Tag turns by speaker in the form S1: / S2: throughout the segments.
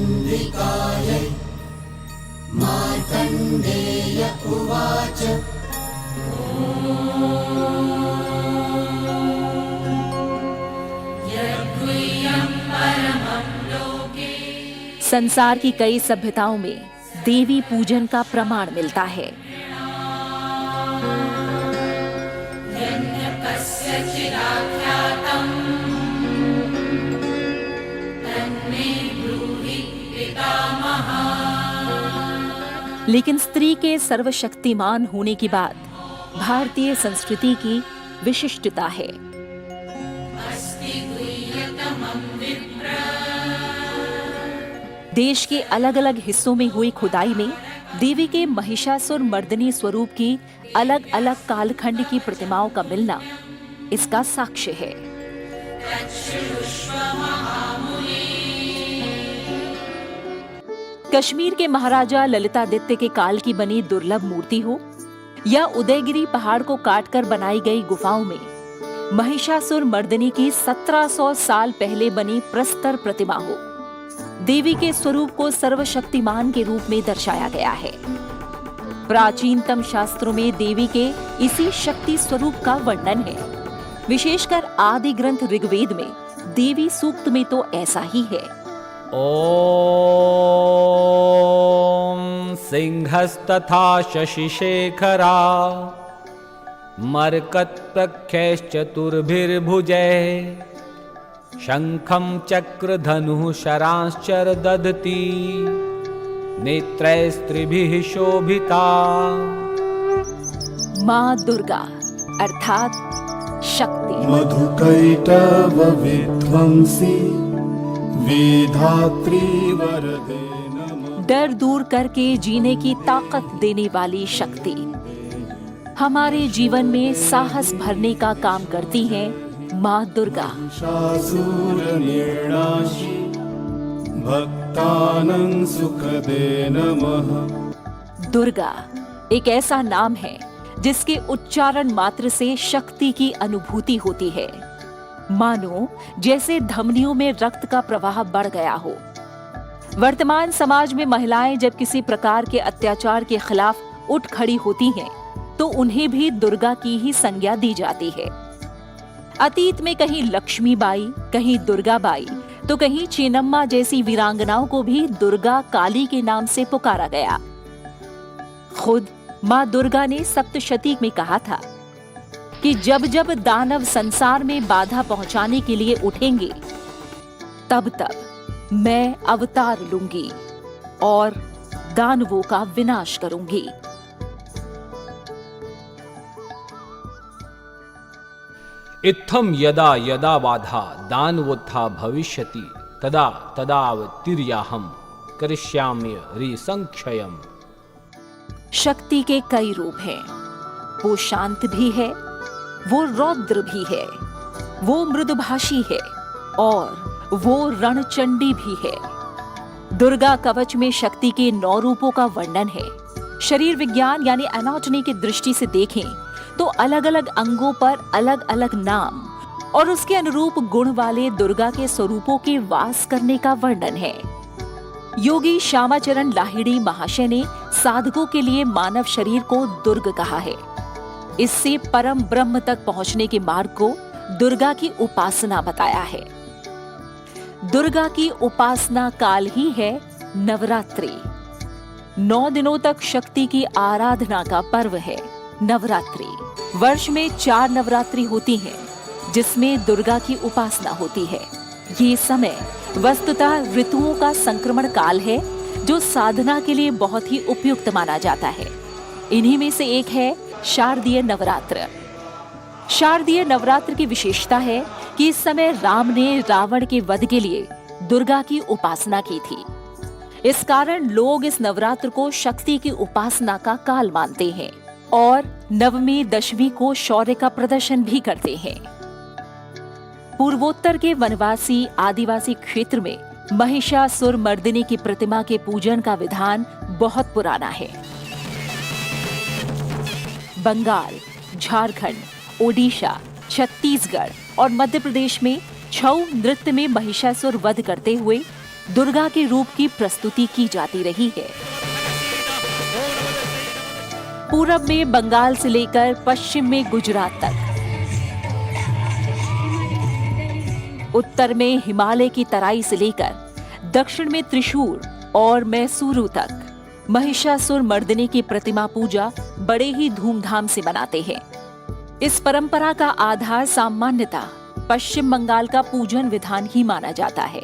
S1: चण्डिकायै मार्कण्डेय उवाच
S2: संसार की कई सभ्यताओं में देवी पूजन का प्रमाण मिलता है। लेकिन स्त्री के सर्वशक्तिमान होने की बात भारतीय संस्कृति की विशिष्टता है। देश के अलग अलग हिस्सों में हुई खुदाई में देवी के महिषासुर मर्दिनी स्वरूप की अलग अलग कालखंड की प्रतिमाओं का मिलना इसका साक्ष्य है। कश्मीर के महाराजा ललितादित्य के काल की बनी दुर्लभ मूर्ति हो या उदयगिरी पहाड़ को काटकर बनाई गई गुफाओं में महिषासुर मर्दिनी की 1700 साल पहले बनी प्रस्तर प्रतिमा हो, देवी के स्वरूप को सर्वशक्तिमान के रूप में दर्शाया गया है। प्राचीनतम शास्त्रों में देवी के इसी शक्ति स्वरूप का वर्णन है। विशेषकर आदि ग्रंथ ऋग्वेद में देवी सूक्त में तो ऐसा ही है।
S3: ओम सिंहस्तथा शशिशेखरा मरकत्प्रख्यैश्चतुर्भिर्भुजैः शंखं चक्रधनुः शरांश्चर दधती नेत्रैस्त्रिभिः शोभिता।
S2: माँ दुर्गा अर्थात शक्ति।
S1: मधुकैटभ विध्वंसी विधात्री वरदे नमः।
S2: डर दूर करके जीने की ताकत देने वाली शक्ति हमारे जीवन में साहस भरने का काम करती है। माँ दुर्गा
S1: भक्तानं सुखदे नमः।
S2: दुर्गा एक ऐसा नाम है जिसके उच्चारण मात्र से शक्ति की अनुभूति होती है। मानो जैसे धमनियों में रक्त का प्रवाह बढ़ गया हो। वर्तमान समाज में महिलाएं जब किसी प्रकार के अत्याचार के खिलाफ उठ खड़ी होती हैं, तो उन्हें भी दुर्गा की ही संज्ञा दी जाती है। अतीत में कहीं लक्ष्मीबाई, कहीं दुर्गाबाई, तो कहीं चेन्नम्मा जैसी वीरांगनाओं को भी दुर्गा काली के नाम से पुकारा गया। खुद माँ दुर्गा ने सप्तशती में कहा था कि जब जब दानव संसार में बाधा पहुंचाने के लिए उठेंगे, तब तब मैं अवतार लूंगी और दानवों का विनाश करूंगी।
S3: इत्थम यदा यदा बाधा दानवोत्था भविष्यति तदा तदावतीर्याहं करिष्यामि ऋसंक्षयम्।
S2: शक्ति के कई रूप हैं। वो शांत भी है, वो रौद्र भी है, वो मृदुभाषी है और वो रणचंडी भी है। दुर्गा कवच में शक्ति के 9 रूपों का वर्णन है। शरीर विज्ञान यानी एनाटॉमी की दृष्टि से देखें तो अलग अलग अंगों पर अलग अलग नाम और उसके अनुरूप गुण वाले दुर्गा के स्वरूपों के वास करने का वर्णन है। योगी श्यामाचरण लाहिड़ी महाशय ने साधकों के लिए मानव शरीर को दुर्ग कहा है। इससे परम ब्रह्म तक पहुंचने के मार्ग को दुर्गा की उपासना बताया है। दुर्गा की उपासना काल ही है नवरात्रि। 9 दिनों तक शक्ति की आराधना का पर्व है नवरात्रि। वर्ष में 4 नवरात्रि होती हैं, जिसमें दुर्गा की उपासना होती है। ये समय वस्तुतः ऋतुओं का संक्रमण काल है, जो साधना के लिए बहुत ही उपयुक्त माना जाता है। इन्हीं में से एक है शारदीय नवरात्र। शारदीय नवरात्र की विशेषता है कि इस समय राम ने रावण के वध के लिए दुर्गा की उपासना की थी। इस कारण लोग इस नवरात्र को शक्ति की उपासना का काल मानते हैं और नवमी दशमी को शौर्य का प्रदर्शन भी करते हैं। पूर्वोत्तर के वनवासी आदिवासी क्षेत्र में महिषासुर मर्दिनी की प्रतिमा के पूजन का विधान बहुत पुराना है। बंगाल, झारखंड, ओडिशा, छत्तीसगढ़ और मध्य प्रदेश में छऊ नृत्य में महिषासुर वध करते हुए दुर्गा के रूप की प्रस्तुति की जाती रही है। पूरब में बंगाल से लेकर पश्चिम में गुजरात तक, उत्तर में हिमालय की तराई से लेकर दक्षिण में त्रिशूर और मैसूरू तक महिषासुर मर्दिनी की प्रतिमा पूजा बड़े ही धूमधाम से मनाते हैं। इस परंपरा का आधार सामान्यतः पश्चिम बंगाल का पूजन विधान ही माना जाता है।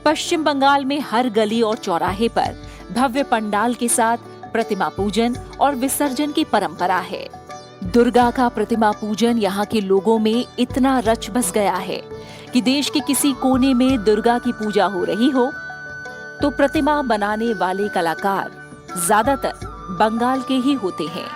S2: पश्चिम बंगाल में हर गली और चौराहे पर भव्य पंडाल के साथ प्रतिमा पूजन और विसर्जन की परंपरा है। दुर्गा का प्रतिमा पूजन यहाँ के लोगों में इतना रच बस गया है कि देश के किसी कोने में दुर्गा की पूजा हो रही हो तो प्रतिमा बनाने वाले कलाकार ज्यादातर बंगाल के ही होते हैं।